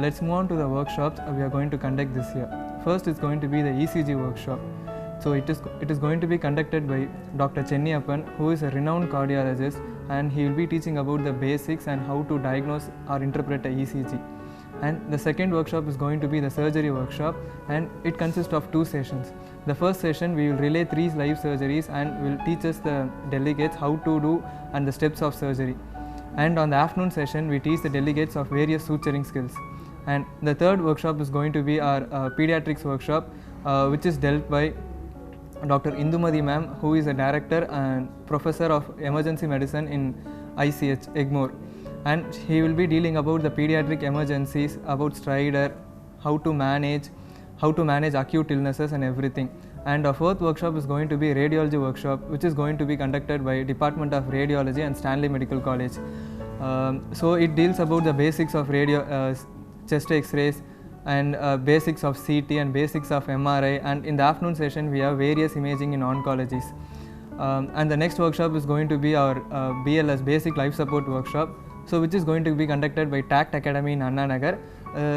let's move on to the workshops we are going to conduct this year. First is going to be the ECG workshop. So it is going to be conducted by Dr. Chenniyappan, who is a renowned cardiologist, and he will be teaching about the basics and how to diagnose or interpret a ECG. And the second workshop is going to be the surgery workshop, and it consists of 2 sessions. The first session we will relay 3 live surgeries and will teach us the delegates how to do and the steps of surgery. And on the afternoon session we teach the delegates of various suturing skills. And the third workshop is going to be our pediatrics workshop, which is dealt by Dr. Indumadi ma'am, who is a director and professor of emergency medicine in ICH, Egmore. And he will be dealing about the pediatric emergencies, about stridor, how to manage acute illnesses and everything. And our fourth workshop is going to be radiology workshop, which is going to be conducted by Department of Radiology and Stanley Medical College. So it deals about the basics of chest X-rays and basics of CT and basics of MRI. And in the afternoon session we have various imaging in oncologies. And the next workshop is going to be our BLS, Basic Life Support workshop, so which is going to be conducted by TACT Academy in Anna Nagar.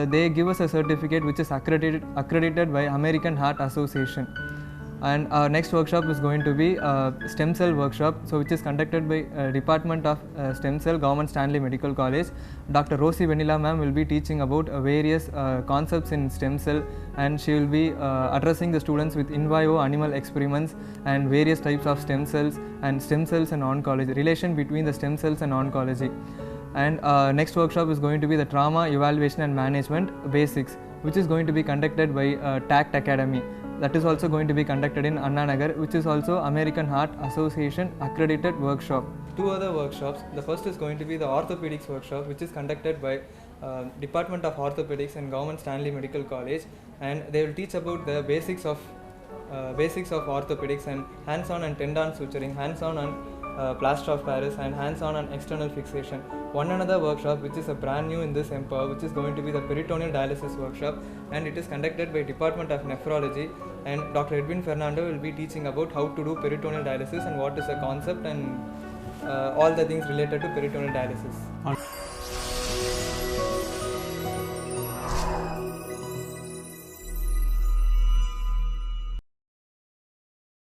They give us a certificate which is accredited by American Heart Association. And our next workshop is going to be stem cell workshop, so which is conducted by Department of Stem Cell, Government Stanley Medical College. Dr. Rosie Vanilla ma'am will be teaching about various concepts in stem cell, and she will be addressing the students with in vivo animal experiments and various types of stem cells and oncology, relation between the stem cells and oncology. And next workshop is going to be the trauma evaluation and management basics, which is going to be conducted by TACT Academy. That is also going to be conducted in Anna Nagar, which is also American Heart Association accredited workshop. 2 other workshops. The first is going to be the orthopedics workshop, which is conducted by Department of Orthopedics and Government Stanley Medical College, and they will teach about the basics of orthopedics and hands-on and tendon suturing, hands-on on plaster of Paris, and hands-on on external fixation. One another workshop which is a brand new in this Empower, which is going to be the peritoneal dialysis workshop, and it is conducted by Department of Nephrology, and Dr. Edwin Fernando will be teaching about how to do peritoneal dialysis and what is the concept and all the things related to peritoneal dialysis.